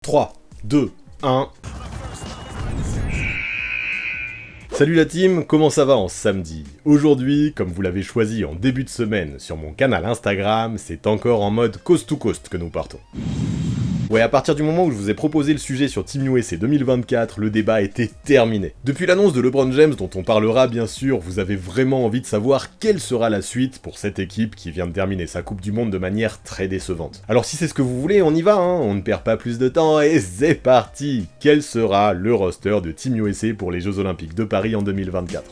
3, 2, 1... Salut la team, comment ça va en samedi? Aujourd'hui, comme vous l'avez choisi en début de semaine sur mon canal Instagram, c'est encore en mode coast to coast que nous partons. Ouais, à partir du moment où je vous ai proposé le sujet sur Team USA 2024, le débat était terminé. Depuis l'annonce de LeBron James, dont on parlera bien sûr, vous avez vraiment envie de savoir quelle sera la suite pour cette équipe qui vient de terminer sa Coupe du Monde de manière très décevante. Alors si c'est ce que vous voulez, on y va, hein, on ne perd pas plus de temps et c'est parti! Quel sera le roster de Team USA pour les Jeux Olympiques de Paris en 2024?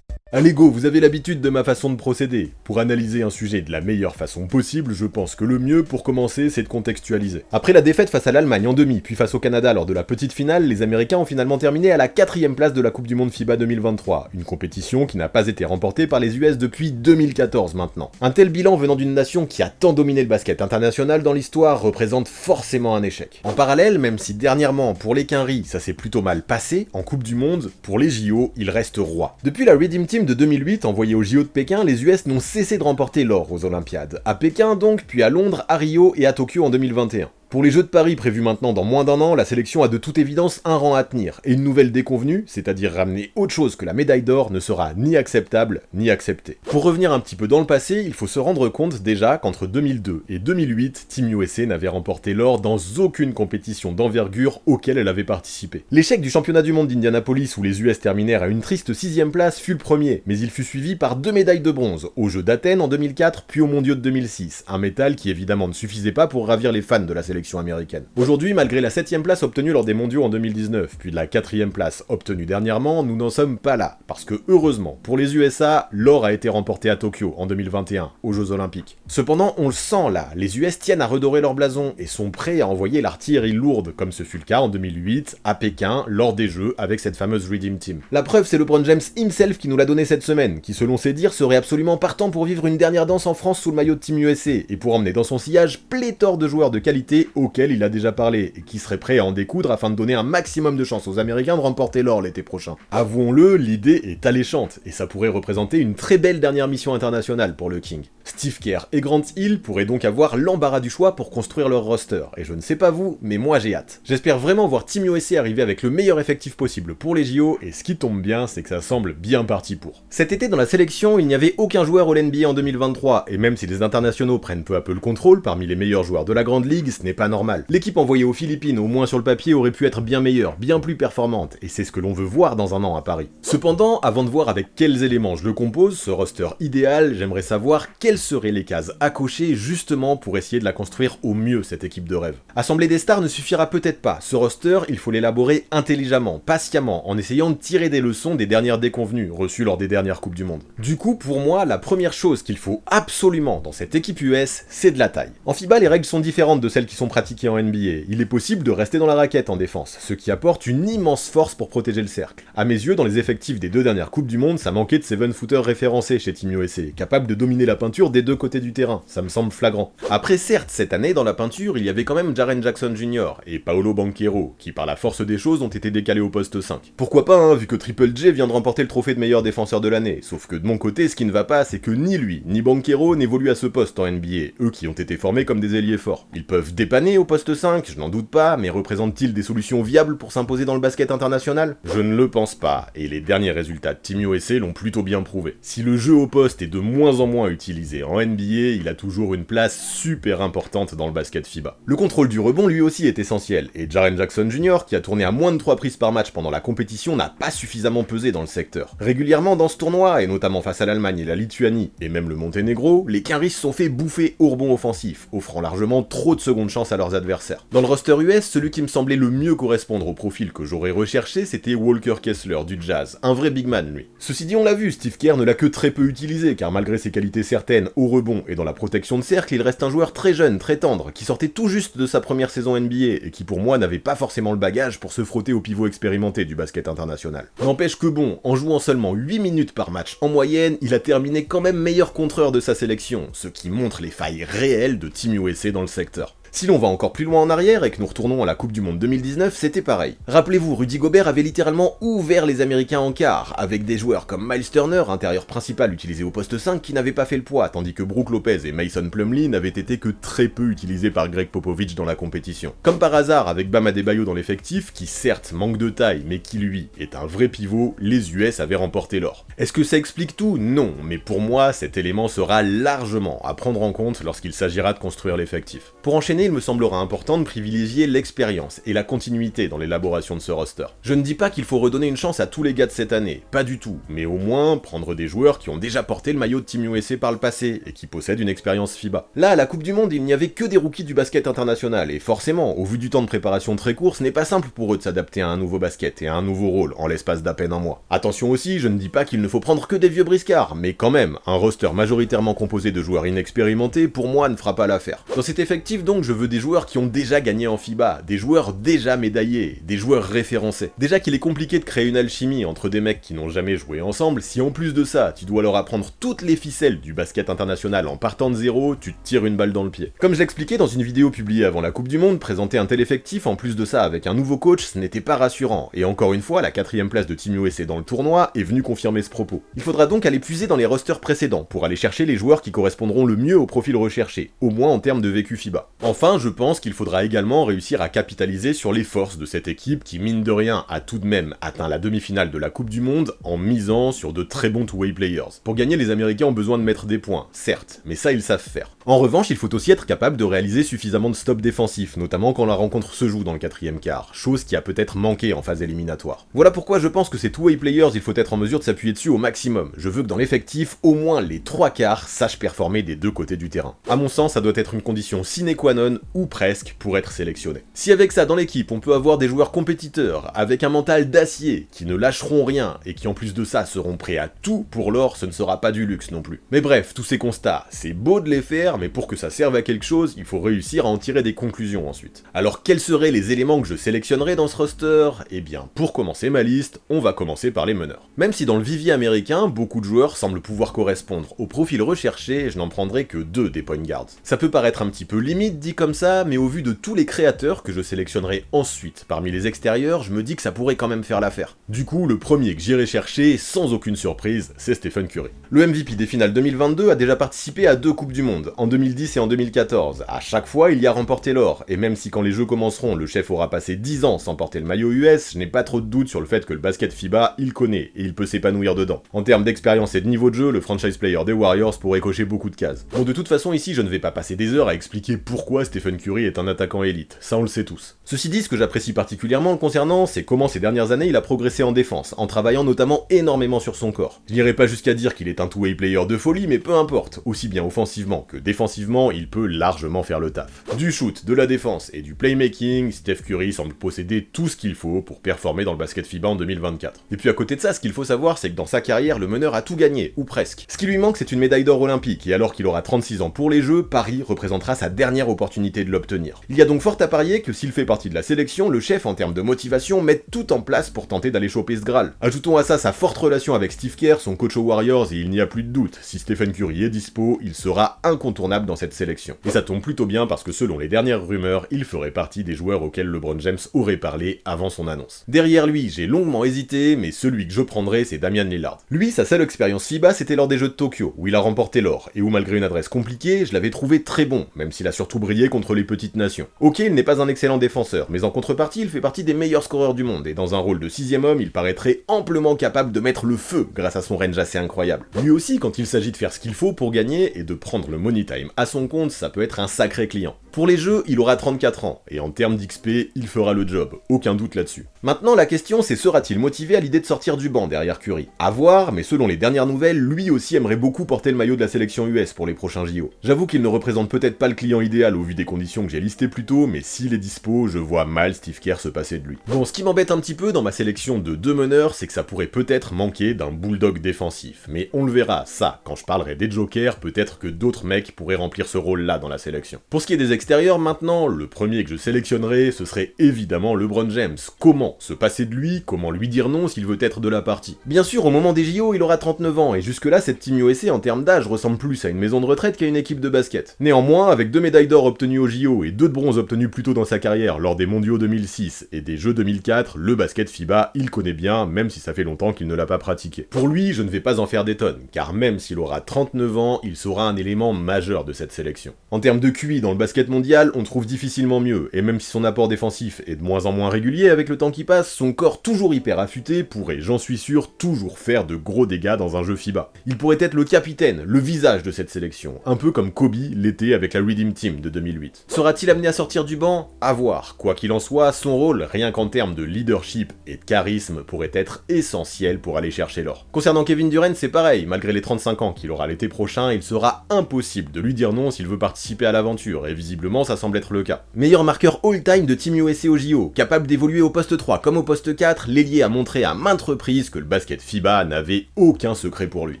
Allez go, vous avez l'habitude de ma façon de procéder. Pour analyser un sujet de la meilleure façon possible, je pense que le mieux pour commencer, c'est de contextualiser. Après la défaite face à l'Allemagne en demi, puis face au Canada lors de la petite finale, les Américains ont finalement terminé à la 4ème place de la Coupe du Monde FIBA 2023, une compétition qui n'a pas été remportée par les US depuis 2014 maintenant. Un tel bilan venant d'une nation qui a tant dominé le basket international dans l'histoire représente forcément un échec. En parallèle, même si dernièrement pour les Quinri ça s'est plutôt mal passé, en Coupe du Monde, pour les JO, ils restent rois. Depuis la Redeem Team de 2008, envoyée aux JO de Pékin, les US n'ont cessé de remporter l'or aux Olympiades. À Pékin donc, puis à Londres, à Rio et à Tokyo en 2021. Pour les Jeux de Paris prévus maintenant dans moins d'un an, la sélection a de toute évidence un rang à tenir, et une nouvelle déconvenue, c'est-à-dire ramener autre chose que la médaille d'or, ne sera ni acceptable, ni acceptée. Pour revenir un petit peu dans le passé, il faut se rendre compte déjà qu'entre 2002 et 2008, Team USA n'avait remporté l'or dans aucune compétition d'envergure auquel elle avait participé. L'échec du championnat du monde d'Indianapolis où les US terminèrent à une triste 6ème place fut le premier, mais il fut suivi par 2 médailles de bronze, aux Jeux d'Athènes en 2004 puis aux Mondiaux de 2006, un métal qui évidemment ne suffisait pas pour ravir les fans de la sélection américaine. Aujourd'hui, malgré la 7ème place obtenue lors des mondiaux en 2019, puis la 4ème place obtenue dernièrement, nous n'en sommes pas là, parce que heureusement, pour les USA, l'or a été remporté à Tokyo en 2021, aux Jeux Olympiques. Cependant, on le sent là, les US tiennent à redorer leur blason, et sont prêts à envoyer l'artillerie lourde, comme ce fut le cas en 2008, à Pékin, lors des Jeux, avec cette fameuse Redeem Team. La preuve, c'est LeBron James himself qui nous l'a donné cette semaine, qui selon ses dires serait absolument partant pour vivre une dernière danse en France sous le maillot de Team USA, et pour emmener dans son sillage pléthore de joueurs de qualité auxquels il a déjà parlé, et qui serait prêt à en découdre afin de donner un maximum de chance aux Américains de remporter l'or l'été prochain. Avouons-le, l'idée est alléchante, et ça pourrait représenter une très belle dernière mission internationale pour le King. Steve Kerr et Grant Hill pourraient donc avoir l'embarras du choix pour construire leur roster, et je ne sais pas vous, mais moi j'ai hâte. J'espère vraiment voir Team USA arriver avec le meilleur effectif possible pour les JO, et ce qui tombe bien, c'est que ça semble bien parti pour. Cet été dans la sélection, il n'y avait aucun joueur au NBA en 2023, et même si les internationaux prennent peu à peu le contrôle parmi les meilleurs joueurs de la Grande Ligue, ce n'est pas normal. L'équipe envoyée aux Philippines, au moins sur le papier, aurait pu être bien meilleure, bien plus performante, et c'est ce que l'on veut voir dans un an à Paris. Cependant, avant de voir avec quels éléments je le compose, ce roster idéal, j'aimerais savoir quelles seraient les cases à cocher justement pour essayer de la construire au mieux, cette équipe de rêve. Assembler des stars ne suffira peut-être pas, ce roster, il faut l'élaborer intelligemment, patiemment, en essayant de tirer des leçons des dernières déconvenues, reçues lors des dernières Coupes du Monde. Du coup, pour moi, la première chose qu'il faut absolument dans cette équipe US, c'est de la taille. En FIBA, les règles sont différentes de celles qui sont pratiquées en NBA. Il est possible de rester dans la raquette en défense, ce qui apporte une immense force pour protéger le cercle. À mes yeux, dans les effectifs des 2 dernières Coupes du Monde, ça manquait de 7-footers référencés chez Team USA, capables de dominer la peinture des 2 côtés du terrain, ça me semble flagrant. Après certes, cette année, dans la peinture, il y avait quand même Jaren Jackson Jr. et Paolo Banchero, qui par la force des choses ont été décalés au poste 5. Pourquoi pas, hein, vu que Triple J vient de remporter le trophée de meilleur défenseur de l'année, sauf que de mon côté, ce qui ne va pas, c'est que ni lui, ni Banchero n'évoluent à ce poste en NBA, eux qui ont été formés comme des ailiers forts. Ils peuvent dépanner au poste 5, je n'en doute pas, mais représentent-ils des solutions viables pour s'imposer dans le basket international? Je ne le pense pas, et les derniers résultats de Team USA l'ont plutôt bien prouvé. Si le jeu au poste est de moins en moins utilisé en NBA, il a toujours une place super importante dans le basket FIBA. Le contrôle du rebond lui aussi est essentiel, et Jaren Jackson Jr., qui a tourné à moins de 3 prises par match pendant la compétition, n'a pas suffisamment pesé dans le secteur. Régulièrement dans ce tournoi, et notamment face à l'Allemagne et la Lituanie, et même le Monténégro, les Quinris se sont fait bouffer au rebond offensif, offrant largement trop de secondes chances à leurs adversaires. Dans le roster US, celui qui me semblait le mieux correspondre au profil que j'aurais recherché, c'était Walker Kessler du Jazz, un vrai big man lui. Ceci dit, on l'a vu, Steve Kerr ne l'a que très peu utilisé, car malgré ses qualités certaines au rebond et dans la protection de cercle, il reste un joueur très jeune, très tendre, qui sortait tout juste de sa première saison NBA, et qui pour moi n'avait pas forcément le bagage pour se frotter au pivot expérimenté du basket international. N'empêche que bon, en jouant seulement 8 minutes par match en moyenne, il a terminé quand même meilleur contreur de sa sélection, ce qui montre les failles réelles de Team USA dans le secteur. Si l'on va encore plus loin en arrière et que nous retournons à la Coupe du Monde 2019, c'était pareil. Rappelez-vous, Rudy Gobert avait littéralement ouvert les Américains en quart, avec des joueurs comme Miles Turner, intérieur principal utilisé au poste 5, qui n'avait pas fait le poids, tandis que Brook Lopez et Mason Plumlee n'avaient été que très peu utilisés par Greg Popovich dans la compétition. Comme par hasard, avec Bam Adebayo dans l'effectif, qui certes manque de taille, mais qui lui est un vrai pivot, les US avaient remporté l'or. Est-ce que ça explique tout? Non, mais pour moi, cet élément sera largement à prendre en compte lorsqu'il s'agira de construire l'effectif. Pour enchaîner, il me semblera important de privilégier l'expérience et la continuité dans l'élaboration de ce roster. Je ne dis pas qu'il faut redonner une chance à tous les gars de cette année, pas du tout, mais au moins prendre des joueurs qui ont déjà porté le maillot de Team USA par le passé et qui possèdent une expérience FIBA. Là, à la Coupe du Monde, il n'y avait que des rookies du basket international, et forcément, au vu du temps de préparation très court, ce n'est pas simple pour eux de s'adapter à un nouveau basket et à un nouveau rôle en l'espace d'à peine un mois. Attention aussi, je ne dis pas qu'il ne faut prendre que des vieux briscards, mais quand même, un roster majoritairement composé de joueurs inexpérimentés, pour moi, ne fera pas l'affaire. Dans cet effectif donc, je veux des joueurs qui ont déjà gagné en FIBA, des joueurs déjà médaillés, des joueurs référencés. Déjà qu'il est compliqué de créer une alchimie entre des mecs qui n'ont jamais joué ensemble, si en plus de ça, tu dois leur apprendre toutes les ficelles du basket international en partant de zéro, tu te tires une balle dans le pied. Comme je l'expliquais dans une vidéo publiée avant la Coupe du Monde, présenter un tel effectif en plus de ça avec un nouveau coach, ce n'était pas rassurant, et encore une fois, la 4ème place de Team USA dans le tournoi est venue confirmer ce propos. Il faudra donc aller puiser dans les rosters précédents pour aller chercher les joueurs qui correspondront le mieux au profil recherché, au moins en termes de vécu FIBA. Enfin, je pense qu'il faudra également réussir à capitaliser sur les forces de cette équipe qui, mine de rien, a tout de même atteint la demi-finale de la Coupe du Monde en misant sur de très bons two-way players. Pour gagner, les Américains ont besoin de mettre des points, certes, mais ça ils savent faire. En revanche, il faut aussi être capable de réaliser suffisamment de stops défensifs, notamment quand la rencontre se joue dans le 4ème quart, chose qui a peut-être manqué en phase éliminatoire. Voilà pourquoi je pense que ces two-way players, il faut être en mesure de s'appuyer dessus au maximum. Je veux que dans l'effectif, au moins les 3/4 sachent performer des deux côtés du terrain. À mon sens, ça doit être une condition sine qua non, ou presque, pour être sélectionné. Si avec ça, dans l'équipe, on peut avoir des joueurs compétiteurs, avec un mental d'acier, qui ne lâcheront rien, et qui en plus de ça seront prêts à tout pour l'or, ce ne sera pas du luxe non plus. Mais bref, tous ces constats, c'est beau de les faire, mais pour que ça serve à quelque chose, il faut réussir à en tirer des conclusions ensuite. Alors quels seraient les éléments que je sélectionnerais dans ce roster? Eh bien, pour commencer ma liste, on va commencer par les meneurs. Même si dans le vivier américain, beaucoup de joueurs semblent pouvoir correspondre au profil recherché, je n'en prendrai que 2 des point guards. Ça peut paraître un petit peu limite dit comme ça, mais au vu de tous les créateurs que je sélectionnerai ensuite parmi les extérieurs, je me dis que ça pourrait quand même faire l'affaire. Du coup, le premier que j'irai chercher, sans aucune surprise, c'est Stephen Curry. Le MVP des finales 2022 a déjà participé à 2 Coupes du Monde, en 2010 et en 2014. À chaque fois, il y a remporté l'or, et même si quand les jeux commenceront, le chef aura passé 10 ans sans porter le maillot US, je n'ai pas trop de doute sur le fait que le basket FIBA, il connaît, et il peut s'épanouir dedans. En termes d'expérience et de niveau de jeu, le franchise player des Warriors pourrait cocher beaucoup de cases. Bon, de toute façon, ici, je ne vais pas passer des heures à expliquer pourquoi Stephen Curry est un attaquant élite, ça on le sait tous. Ceci dit, ce que j'apprécie particulièrement le concernant, c'est comment ces dernières années il a progressé en défense, en travaillant notamment énormément sur son corps. Je n'irai pas jusqu'à dire qu'il est un two-way player de folie, mais peu importe, aussi bien offensivement que défensivement, il peut largement faire le taf. Du shoot, de la défense et du playmaking, Steph Curry semble posséder tout ce qu'il faut pour performer dans le basket FIBA en 2024. Et puis à côté de ça, ce qu'il faut savoir, c'est que dans sa carrière, le meneur a tout gagné, ou presque. Ce qui lui manque, c'est une médaille d'or olympique, et alors qu'il aura 36 ans pour les Jeux, Paris représentera sa dernière opportunité de l'obtenir. Il y a donc fort à parier que s'il fait partie de la sélection, le chef en termes de motivation met tout en place pour tenter d'aller choper ce Graal. Ajoutons à ça sa forte relation avec Steve Kerr, son coach aux Warriors, et il n'y a plus de doute, si Stephen Curry est dispo, il sera incontournable dans cette sélection. Et ça tombe plutôt bien parce que selon les dernières rumeurs, il ferait partie des joueurs auxquels LeBron James aurait parlé avant son annonce. Derrière lui, j'ai longuement hésité, mais celui que je prendrai, c'est Damian Lillard. Lui, sa seule expérience FIBA, c'était lors des Jeux de Tokyo, où il a remporté l'or, et où malgré une adresse compliquée, je l'avais trouvé très bon, même s'il a surtout brillé contre les petites nations. Ok, il n'est pas un excellent défenseur, mais en contrepartie, il fait partie des meilleurs scoreurs du monde, et dans un rôle de 6ème homme, il paraîtrait amplement capable de mettre le feu grâce à son range assez incroyable. Lui aussi, quand il s'agit de faire ce qu'il faut pour gagner, et de prendre le money time à son compte, ça peut être un sacré client. Pour les Jeux, il aura 34 ans, et en termes d'XP, il fera le job, aucun doute là-dessus. Maintenant, la question c'est sera-t-il motivé à l'idée de sortir du banc derrière Curry? À voir, mais selon les dernières nouvelles, lui aussi aimerait beaucoup porter le maillot de la sélection US pour les prochains JO. J'avoue qu'il ne représente peut-être pas le client idéal au vu des conditions que j'ai listées plus tôt, mais s'il est dispo, je vois mal Steve Kerr se passer de lui. Bon, ce qui m'embête un petit peu dans ma sélection de 2 meneurs, c'est que ça pourrait peut-être manquer d'un bulldog défensif, mais on le verra, ça, quand je parlerai des jokers, peut-être que d'autres mecs pourraient remplir ce rôle-là dans la sélection. Pour ce qui est des extérieurs maintenant, le premier que je sélectionnerai, ce serait évidemment LeBron James. Comment se passer de lui? Comment lui dire non s'il veut être de la partie? Bien sûr, au moment des JO, il aura 39 ans, et jusque-là, cette Team USA en termes d'âge ressemble plus à une maison de retraite qu'à une équipe de basket. Néanmoins, avec 2 médailles d'or obtenues aux JO et 2 de bronze obtenues plus tôt dans sa carrière lors des mondiaux 2006 et des Jeux 2004, le basket FIBA, il connaît bien, même si ça fait longtemps qu'il ne l'a pas pratiqué. Pour lui, je ne vais pas en faire des tonnes, car même s'il aura 39 ans, il sera un élément majeur de cette sélection. En termes de QI dans le basket mondial, on trouve difficilement mieux, et même si son apport défensif est de moins en moins régulier avec le temps qui passe, son corps toujours hyper affûté pourrait, j'en suis sûr, toujours faire de gros dégâts dans un jeu FIBA. Il pourrait être le capitaine, le visage de cette sélection, un peu comme Kobe l'était avec la Redeem Team de 2008. Sera-t-il amené à sortir du banc? À voir. Quoi qu'il en soit, son rôle, rien qu'en termes de leadership et de charisme, pourrait être essentiel pour aller chercher l'or. Concernant Kevin Durant, c'est pareil, malgré les 35 ans qu'il aura l'été prochain, il sera impossible de lui dire non s'il veut participer à l'aventure, et visiblement ça semble être le cas. Meilleur marqueur all-time de Team USA au JO, capable d'évoluer au poste 3 comme au poste 4, l'ailier a montré à maintes reprises que le basket FIBA n'avait aucun secret pour lui.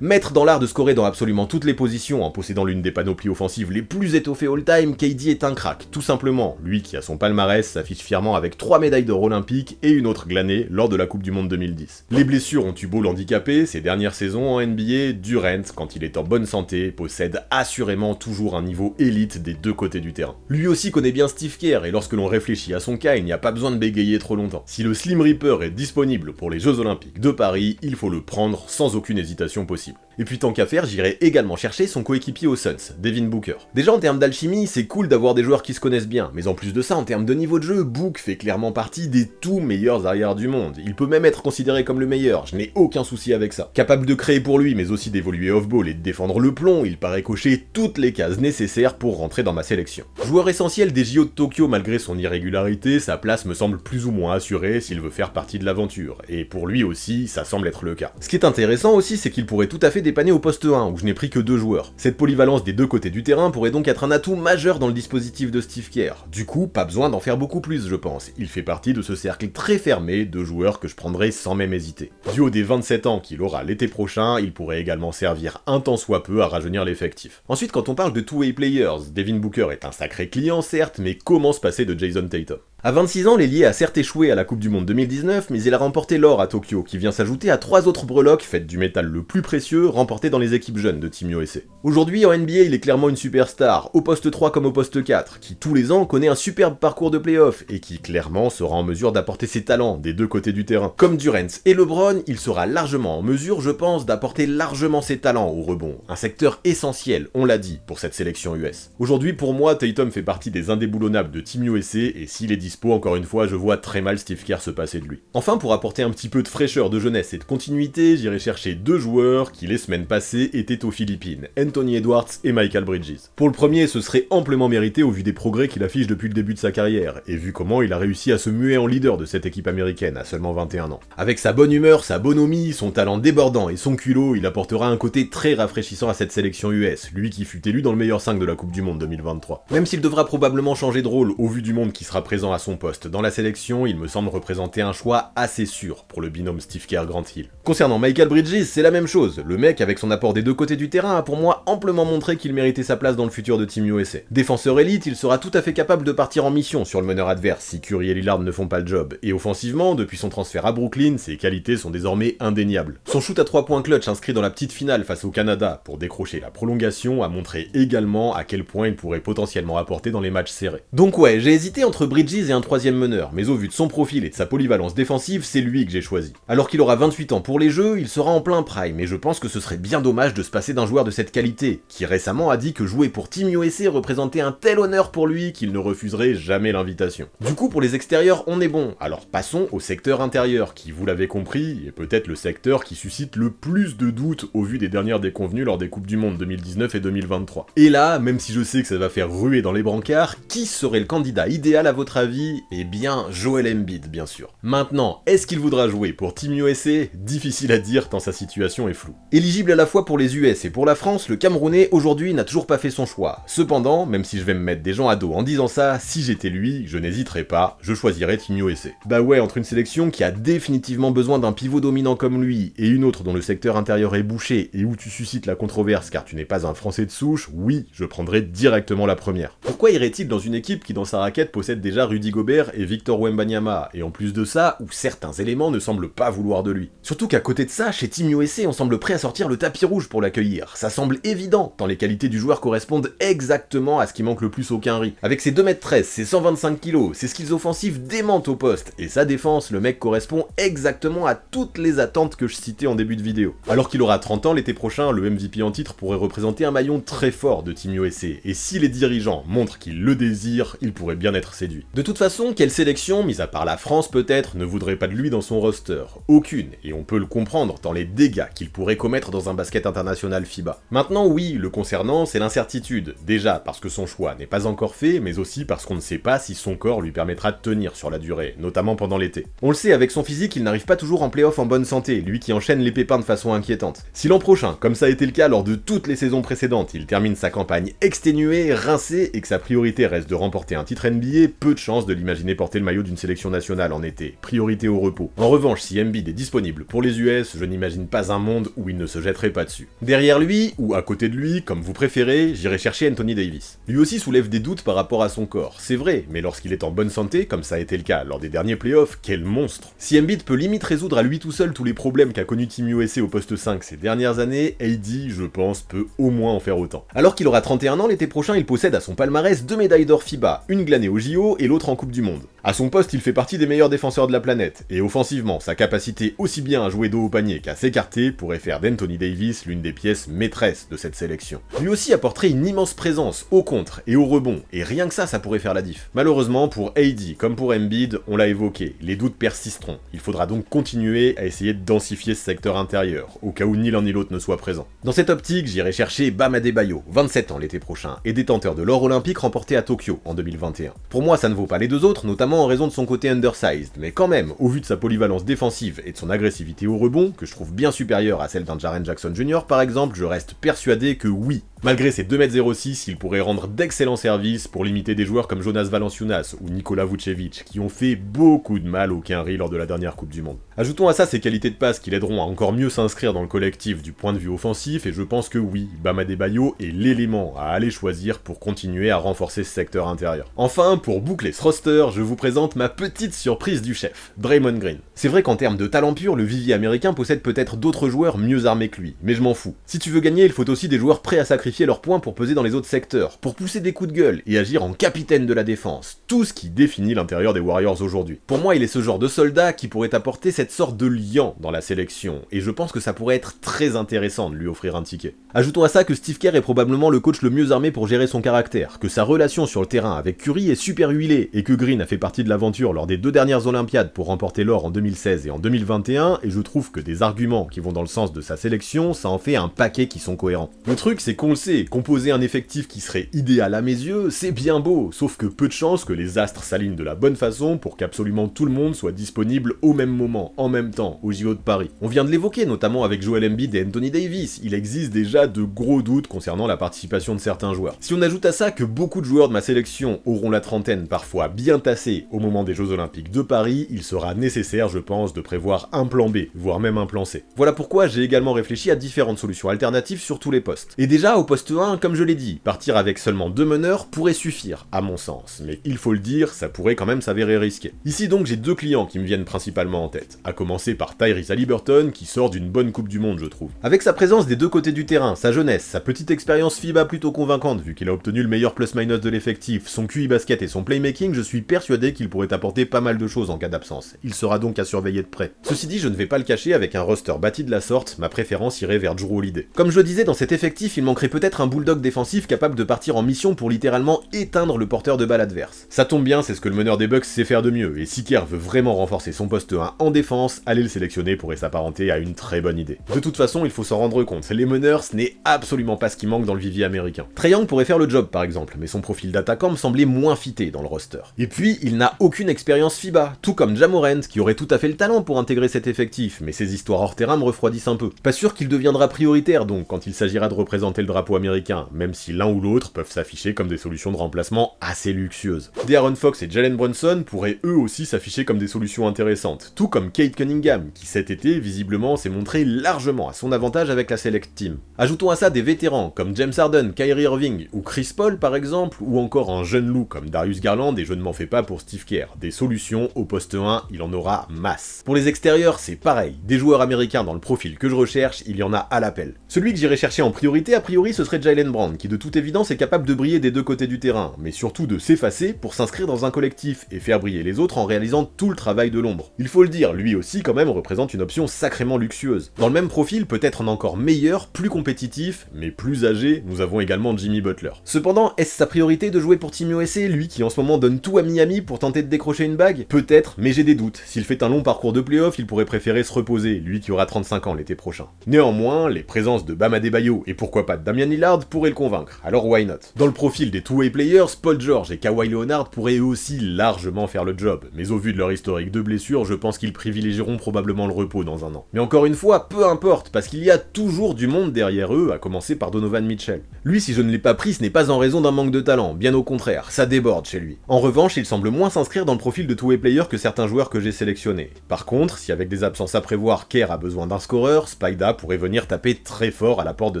Maître dans l'art de scorer dans absolument toutes les positions en possédant l'une des panoplies offensives les plus étoffées all-time, KD est un crack, tout simplement, lui qui a son palmarès s'affiche fièrement avec 3 médailles d'or olympiques et une autre glanée lors de la Coupe du Monde 2010. Les blessures ont eu beau l'handicaper, ces dernières saisons en NBA, Durant, quand il est en bonne santé, possède assurément toujours un niveau élite des deux côtés du terrain. Lui aussi connaît bien Steve Kerr, et lorsque l'on réfléchit à son cas, il n'y a pas besoin de bégayer trop longtemps. Si le Slim Reaper est disponible pour les Jeux Olympiques de Paris, il faut le prendre sans aucune hésitation possible. Et puis tant qu'à faire, j'irai également chercher son coéquipier aux Suns, Devin Booker. Déjà en termes d'alchimie, c'est cool d'avoir des joueurs qui se connaissent bien, mais en plus de ça, en termes de niveau de jeu, Book fait clairement partie des tout meilleurs arrières du monde. Il peut même être considéré comme le meilleur, je n'ai aucun souci avec ça. Capable de créer pour lui, mais aussi d'évoluer off-ball et de défendre le plomb, il paraît cocher toutes les cases nécessaires pour rentrer dans ma sélection. Joueur essentiel des JO de Tokyo malgré son irrégularité, sa place me semble plus ou moins assurée s'il veut faire partie de l'aventure, et pour lui aussi, ça semble être le cas. Ce qui est intéressant aussi, c'est qu'il pourrait tout à fait dépanner au poste 1, où je n'ai pris que 2 joueurs. Cette polyvalence des deux côtés du terrain pourrait donc être un atout majeur dans le dispositif de Steve Kerr. Du coup, pas besoin d'en faire beaucoup plus, je pense. Il fait partie de ce cercle très fermé de joueurs que je prendrai sans même hésiter. Du haut des 27 ans qu'il aura l'été prochain, il pourrait également servir un tant soit peu à rajeunir l'effectif. Ensuite, quand on parle de two-way players, Devin Booker est un sacré client certes, mais comment se passer de Jason Tatum? À 26 ans, l'ailier a certes échoué à la Coupe du Monde 2019, mais il a remporté l'or à Tokyo, qui vient s'ajouter à 3 autres breloques faites du métal le plus précieux, remportées dans les équipes jeunes de Team USA. Aujourd'hui, en NBA, il est clairement une superstar, au poste 3 comme au poste 4, qui tous les ans connaît un superbe parcours de play-off, et qui clairement sera en mesure d'apporter ses talents des deux côtés du terrain. Comme Durant et LeBron, il sera largement en mesure, je pense, d'apporter largement ses talents au rebond, un secteur essentiel, on l'a dit, pour cette sélection US. Aujourd'hui, pour moi, Tatum fait partie des indéboulonnables de Team USA, et s'il est dispo, encore une fois, je vois très mal Steve Kerr se passer de lui. Enfin, pour apporter un petit peu de fraîcheur, de jeunesse et de continuité, j'irai chercher 2 joueurs qui, les semaines passées, étaient aux Philippines, Anthony Edwards et Michael Bridges. Pour le premier, ce serait amplement mérité au vu des progrès qu'il affiche depuis le début de sa carrière, et vu comment il a réussi à se muer en leader de cette équipe américaine à seulement 21 ans. Avec sa bonne humeur, sa bonhomie, son talent débordant et son culot, il apportera un côté très rafraîchissant à cette sélection US, lui qui fut élu dans le meilleur 5 de la Coupe du Monde 2023. Même s'il devra probablement changer de rôle au vu du monde qui sera présent à son poste dans la sélection, il me semble représenter un choix assez sûr pour le binôme Steve Kerr-Grant Hill. Concernant Michael Bridges, c'est la même chose. Le mec, avec son apport des deux côtés du terrain, a pour moi amplement montré qu'il méritait sa place dans le futur de Team USA. Défenseur élite, il sera tout à fait capable de partir en mission sur le meneur adverse si Curry et Lillard ne font pas le job. Et offensivement, depuis son transfert à Brooklyn, ses qualités sont désormais indéniables. Son shoot à 3 points clutch inscrit dans la petite finale face au Canada pour décrocher la prolongation a montré également à quel point il pourrait potentiellement apporter dans les matchs serrés. Donc ouais, j'ai hésité entre Bridges et un troisième meneur, mais au vu de son profil et de sa polyvalence défensive, c'est lui que j'ai choisi. Alors qu'il aura 28 ans pour les jeux, il sera en plein prime, et je pense que ce serait bien dommage de se passer d'un joueur de cette qualité, qui récemment a dit que jouer pour Team USA représentait un tel honneur pour lui qu'il ne refuserait jamais l'invitation. Du coup, pour les extérieurs, on est bon, alors passons au secteur intérieur, qui, vous l'avez compris, est peut-être le secteur qui suscite le plus de doutes au vu des dernières déconvenues lors des Coupes du Monde 2019 et 2023. Et là, même si je sais que ça va faire ruer dans les brancards, qui serait le candidat idéal à votre avis avis, eh bien Joel Embiid bien sûr. Maintenant, est-ce qu'il voudra jouer pour Team USA? Difficile à dire tant sa situation est floue. Éligible à la fois pour les US et pour la France, le Camerounais aujourd'hui n'a toujours pas fait son choix. Cependant, même si je vais me mettre des gens à dos en disant ça, si j'étais lui, je n'hésiterais pas, je choisirais Team USA. Bah ouais, entre une sélection qui a définitivement besoin d'un pivot dominant comme lui, et une autre dont le secteur intérieur est bouché, et où tu suscites la controverse car tu n'es pas un Français de souche, oui, je prendrais directement la première. Pourquoi irait-il dans une équipe qui dans sa raquette possède déjà Rudy Gobert et Victor Wembanyama, et en plus de ça, où certains éléments ne semblent pas vouloir de lui? Surtout qu'à côté de ça, chez Team USA, on semble prêt à sortir le tapis rouge pour l'accueillir. Ça semble évident, tant les qualités du joueur correspondent exactement à ce qui manque le plus au Quinry. Avec ses 2m13, ses 125 kg, ses skills offensifs démentent au poste, et sa défense, le mec correspond exactement à toutes les attentes que je citais en début de vidéo. Alors qu'il aura 30 ans l'été prochain, le MVP en titre pourrait représenter un maillon très fort de Team USA, et si les dirigeants montrent qu'ils le désirent, il pourrait bien être séduit. De toute façon, quelle sélection, mis à part la France peut-être, ne voudrait pas de lui dans son roster? Aucune, et on peut le comprendre dans les dégâts qu'il pourrait commettre dans un basket international FIBA. Maintenant oui, le concernant, c'est l'incertitude. Déjà parce que son choix n'est pas encore fait, mais aussi parce qu'on ne sait pas si son corps lui permettra de tenir sur la durée, notamment pendant l'été. On le sait, avec son physique, il n'arrive pas toujours en play-off en bonne santé, lui qui enchaîne les pépins de façon inquiétante. Si l'an prochain, comme ça a été le cas lors de toutes les saisons précédentes, il termine sa campagne exténué, rincé, et que sa priorité reste de remporter un titre NBA, peu de chance de l'imaginer porter le maillot d'une sélection nationale en été. Priorité au repos. En revanche, si Embiid est disponible pour les US, je n'imagine pas un monde où il ne se jetterait pas dessus. Derrière lui, ou à côté de lui, comme vous préférez, j'irai chercher Anthony Davis. Lui aussi soulève des doutes par rapport à son corps, c'est vrai, mais lorsqu'il est en bonne santé, comme ça a été le cas lors des derniers playoffs, quel monstre! Si Embiid peut limite résoudre à lui tout seul tous les problèmes qu'a connu Team USA au poste 5 ces dernières années, AD, je pense, peut au moins en faire autant. Alors qu'il aura 31 ans l'été prochain, il possède à son palmarès 2 médailles d'or FIBA, une glanée au JO et l'autre en Coupe du Monde. À son poste, il fait partie des meilleurs défenseurs de la planète, et offensivement, sa capacité aussi bien à jouer dos au panier qu'à s'écarter pourrait faire d'Anthony Davis l'une des pièces maîtresses de cette sélection. Lui aussi apporterait une immense présence au contre et au rebond, et rien que ça pourrait faire la diff. Malheureusement, pour AD comme pour Embiid, on l'a évoqué, les doutes persisteront. Il faudra donc continuer à essayer de densifier ce secteur intérieur, au cas où ni l'un ni l'autre ne soit présent. Dans cette optique, j'irai chercher Bam Adebayo, 27 ans l'été prochain, et détenteur de l'or olympique remporté à Tokyo en 2021. Pour moi, ça ne vaut pas les deux autres, notamment en raison de son côté undersized, mais quand même, au vu de sa polyvalence défensive et de son agressivité au rebond, que je trouve bien supérieure à celle d'un Jaren Jackson Jr. par exemple, je reste persuadé que oui, malgré ses 2m06, il pourrait rendre d'excellents services pour limiter des joueurs comme Jonas Valanciunas ou Nikola Vucevic, qui ont fait beaucoup de mal au Quinry lors de la dernière Coupe du Monde. Ajoutons à ça ses qualités de passe qui l'aideront à encore mieux s'inscrire dans le collectif du point de vue offensif, et je pense que oui, Bam Adebayo est l'élément à aller choisir pour continuer à renforcer ce secteur intérieur. Enfin, pour boucler ce roster, je vous présente ma petite surprise du chef, Draymond Green. C'est vrai qu'en termes de talent pur, le vivier américain possède peut-être d'autres joueurs mieux armés que lui, mais je m'en fous. Si tu veux gagner, il faut aussi des joueurs prêts à sacrifier leurs points pour peser dans les autres secteurs, pour pousser des coups de gueule et agir en capitaine de la défense, tout ce qui définit l'intérieur des Warriors aujourd'hui. Pour moi, il est ce genre de soldat qui pourrait apporter cette sorte de liant dans la sélection, et je pense que ça pourrait être très intéressant de lui offrir un ticket. Ajoutons à ça que Steve Kerr est probablement le coach le mieux armé pour gérer son caractère, que sa relation sur le terrain avec Curry est super huilée, et que Green a fait partie de l'aventure lors des 2 dernières Olympiades pour remporter l'or en 2016 et en 2021, et je trouve que des arguments qui vont dans le sens de sa sélection, ça en fait un paquet qui sont cohérents. Le truc, c'est qu'on le sait, composer un effectif qui serait idéal à mes yeux, c'est bien beau, sauf que peu de chances que les astres s'alignent de la bonne façon pour qu'absolument tout le monde soit disponible au même moment, en même temps, au JO de Paris. On vient de l'évoquer, notamment avec Joel Embiid et Anthony Davis, il existe déjà de gros doutes concernant la participation de certains joueurs. Si on ajoute à ça que beaucoup de joueurs de ma sélection auront la trentaine parfois bien tassée au moment des Jeux Olympiques de Paris, il sera nécessaire, je pense, de prévoir un plan B, voire même un plan C. Voilà pourquoi j'ai également réfléchi à différentes solutions alternatives sur tous les postes. Et déjà, au poste 1, comme je l'ai dit, partir avec seulement 2 meneurs pourrait suffire, à mon sens, mais il faut le dire, ça pourrait quand même s'avérer risqué. Ici donc j'ai 2 clients qui me viennent principalement en tête, à commencer par Tyrese Haliburton, qui sort d'une bonne Coupe du Monde je trouve. Avec sa présence des deux côtés du terrain, sa jeunesse, sa petite expérience FIBA plutôt convaincante vu qu'il a obtenu le meilleur plus-minus de l'effectif, son QI basket et son playmaking, je suis persuadé qu'il pourrait apporter pas mal de choses en cas d'absence. Il sera donc à surveiller de près. Ceci dit, je ne vais pas le cacher, avec un roster bâti de la sorte, ma préférence irait vers Jrue Holiday. Comme je le disais, dans cet effectif, il manquerait peut-être un bulldog défensif capable de partir en mission pour littéralement éteindre le porteur de balle adverse. Ça tombe bien, c'est ce que le meneur des Bucks sait faire de mieux, et si Kerr veut vraiment renforcer son poste 1 en défense, aller le sélectionner pourrait s'apparenter à une très bonne idée. De toute façon, il faut s'en rendre compte, les meneurs, ce n'est absolument pas ce qui manque dans le vivier américain. Trae Young pourrait faire le job par exemple, mais son profil d'attaquant me semblait moins fité dans le roster. Et puis, il n'a aucune expérience FIBA, tout comme Ja Morant, qui aurait tout à fait le talent pour intégrer cet effectif, mais ses histoires hors terrain me refroidissent un peu. Pas sûr qu'il deviendra prioritaire donc quand il s'agira de représenter le drapeau américain, même si l'un ou l'autre peuvent s'afficher comme des solutions de remplacement assez luxueuses. De'Aaron Fox et Jalen Brunson pourraient eux aussi s'afficher comme des solutions intéressantes, tout comme Cade Cunningham, qui cet été, visiblement, s'est montré largement à son avantage avec la Select Team. Ajoutons à ça des vétérans comme James Harden, Kyrie Irving ou Chris Paul par exemple, ou encore un jeune loup comme Darius Garland, et je ne m'en fais pas pour Steve Kerr. Des solutions au poste 1, il en aura masse. Pour les extérieurs, c'est pareil, des joueurs américains dans le profil que je recherche, il y en a à l'appel. Celui que j'irai chercher en priorité, a priori, ce serait Jaylen Brown, qui de toute évidence est capable de briller des deux côtés du terrain, mais surtout de s'effacer pour s'inscrire dans un collectif et faire briller les autres en réalisant tout le travail de l'ombre. Il faut le dire, lui aussi quand même représente une option sacrément luxueuse. Dans le même profil, peut-être en encore meilleur, plus compétitif, mais plus âgé, nous avons également Jimmy Butler. Cependant, est-ce sa priorité de jouer pour Team USA, lui qui en ce moment donne tout à Miami pour tenter de décrocher une bague? Peut-être, mais j'ai des doutes. S'il fait un long parcours de playoff, il pourrait préférer se reposer, lui qui aura 35 ans l'été prochain. Néanmoins, les présences de Bam Adebayo et pourquoi pas de Damian Lillard pourraient le convaincre, alors why not? Dans le profil des two-way players, Paul George et Kawhi Leonard pourraient eux aussi largement faire le job, mais au vu de leur historique de blessures, je pense qu'ils privilégieront probablement le repos dans un an. Mais encore une fois, peu importe, parce qu'il y a toujours du monde derrière eux, à commencer par Donovan Mitchell. Lui, si je ne l'ai pas pris, ce n'est pas en raison d'un manque de talent, bien au contraire, ça déborde chez lui. En revanche, il semble moins s'inscrire dans le profil de two-way player que certains joueurs que j'ai sélectionnés. Par contre, si avec des absences à prévoir, Kerr a besoin d'un scoreur, Spida pourrait venir taper très fort à la porte de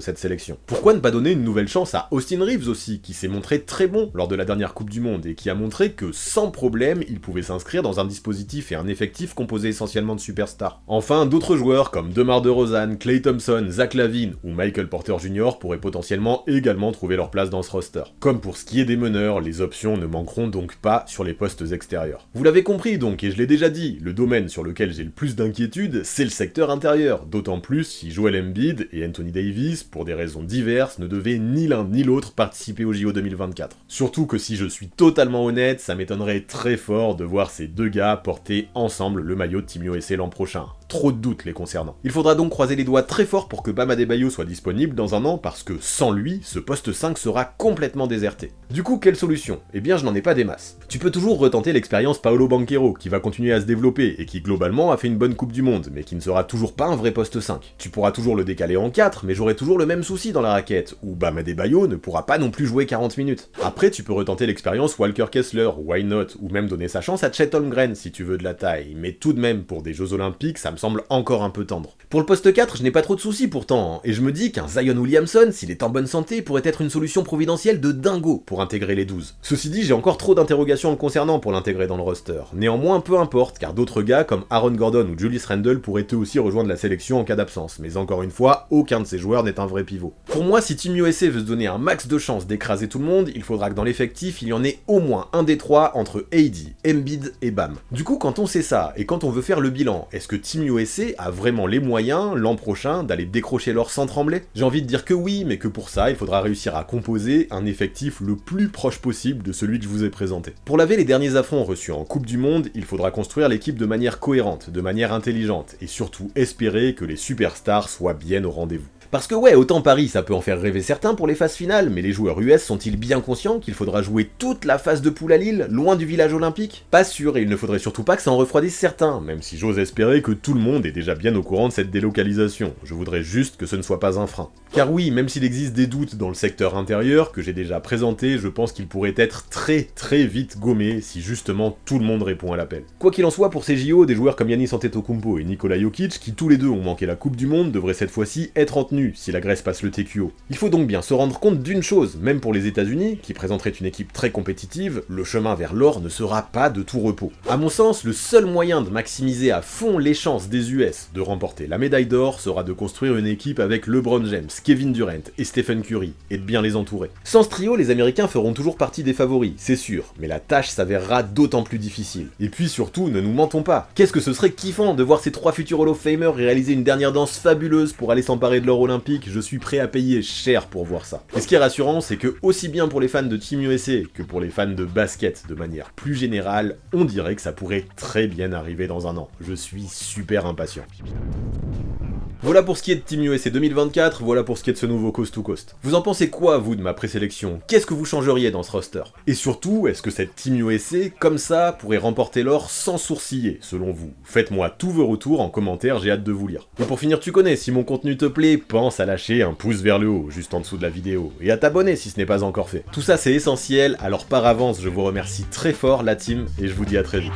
cette sélection. Pourquoi ne pas donner une nouvelle chance à Austin Reeves aussi, qui s'est montré très bon lors de la dernière Coupe du Monde et qui a montré que sans problème, il pouvait s'inscrire dans un dispositif et un effectif composé essentiellement de superstars. Enfin, d'autres joueurs comme DeMar DeRozan, Klay Thompson, Zach LaVine ou Michael Porter Jr. pourraient potentiellement également trouver leur place dans ce roster. Comme pour ce qui est des meneurs, les options ne manqueront donc pas sur les postes extérieurs. Vous l'avez compris donc, et je l'ai déjà dit, le domaine sur lequel j'ai le plus d'inquiétude, c'est le secteur intérieur, d'autant plus si Joel Embiid et Anthony Davis, pour des raisons diverses, ne devaient ni l'un ni l'autre participer au JO 2024. Surtout que si je suis totalement honnête, ça m'étonnerait très fort de voir ces deux gars porter ensemble le maillot de Team USA l'an prochain. Trop de doutes les concernant. Il faudra donc croiser les doigts très fort pour que Bam Adebayo soit disponible dans un an, parce que sans lui, ce poste 5 sera complètement déserté. Du coup, quelle solution? Eh bien, je n'en ai pas des masses. Tu peux toujours retenter l'expérience Paolo Banchero, qui va continuer à se développer, et qui globalement a fait une bonne Coupe du Monde, mais qui ne sera toujours pas un vrai poste 5. Tu pourras toujours le décaler en 4, mais j'aurai toujours le même souci dans la raquette, où Bam Adebayo ne pourra pas non plus jouer 40 minutes. Après, tu peux retenter l'expérience Walker Kessler, why not, ou même donner sa chance à Chet Holmgren si tu veux de la taille, mais tout de même, pour des Jeux Olympiques, ça me semble encore un peu tendre. Pour le poste 4, je n'ai pas trop de soucis pourtant, et je me dis qu'un Zion Williamson, s'il est en bonne santé, pourrait être une solution providentielle de dingo pour intégrer les 12. Ceci dit, j'ai encore trop d'interrogations le concernant pour l'intégrer dans le roster. Néanmoins, peu importe, car d'autres gars comme Aaron Gordon ou Julius Randle pourraient eux aussi rejoindre la sélection en cas d'absence, mais encore une fois, aucun de ces joueurs n'est un vrai pivot. Pour moi, si Team USA veut se donner un max de chances d'écraser tout le monde, il faudra que dans l'effectif, il y en ait au moins un des trois entre AD, Embiid et Bam. Du coup, quand on sait ça, et quand on veut faire le bilan, est-ce que Team USA a vraiment les moyens, l'an prochain, d'aller décrocher l'or sans trembler? J'ai envie de dire que oui, mais que pour ça, il faudra réussir à composer un effectif le plus proche possible de celui que je vous ai présenté. Pour laver les derniers affronts reçus en Coupe du Monde, il faudra construire l'équipe de manière cohérente, de manière intelligente, et surtout espérer que les superstars soient bien au rendez-vous. Parce que ouais, autant Paris ça peut en faire rêver certains pour les phases finales, mais les joueurs US sont-ils bien conscients qu'il faudra jouer toute la phase de poule à Lille, loin du village olympique? Pas sûr, et il ne faudrait surtout pas que ça en refroidisse certains, même si j'ose espérer que tout le monde est déjà bien au courant de cette délocalisation. Je voudrais juste que ce ne soit pas un frein. Car oui, même s'il existe des doutes dans le secteur intérieur, que j'ai déjà présenté, je pense qu'il pourrait être très vite gommé si justement tout le monde répond à l'appel. Quoi qu'il en soit, pour ces JO, des joueurs comme Giannis Antetokounmpo et Nikola Jokic, qui tous les deux ont manqué la Coupe du Monde, devraient cette fois-ci être en tenue si la Grèce passe le TQO. Il faut donc bien se rendre compte d'une chose, même pour les États-Unis, qui présenteraient une équipe très compétitive, le chemin vers l'or ne sera pas de tout repos. À mon sens, le seul moyen de maximiser à fond les chances des US de remporter la médaille d'or sera de construire une équipe avec LeBron James, Kevin Durant et Stephen Curry, et de bien les entourer. Sans ce trio, les Américains feront toujours partie des favoris, c'est sûr, mais la tâche s'avérera d'autant plus difficile. Et puis surtout, ne nous mentons pas, qu'est-ce que ce serait kiffant de voir ces trois futurs Hall of Famers réaliser une dernière danse fabuleuse pour aller s'emparer de l'or olympique, je suis prêt à payer cher pour voir ça. Et ce qui est rassurant, c'est que aussi bien pour les fans de Team USA que pour les fans de basket de manière plus générale, on dirait que ça pourrait très bien arriver dans un an. Je suis super impatient. Voilà pour ce qui est de Team USA 2024, voilà pour ce qui est de ce nouveau Coast to Coast. Vous en pensez quoi, vous, de ma présélection? Qu'est-ce que vous changeriez dans ce roster? Et surtout, est-ce que cette Team USA, comme ça, pourrait remporter l'or sans sourciller, selon vous? Faites-moi tous vos retours en commentaire, j'ai hâte de vous lire. Et pour finir, tu connais, si mon contenu te plaît, pense à lâcher un pouce vers le haut, juste en dessous de la vidéo, et à t'abonner si ce n'est pas encore fait. Tout ça c'est essentiel, alors par avance, je vous remercie très fort la team, et je vous dis à très vite.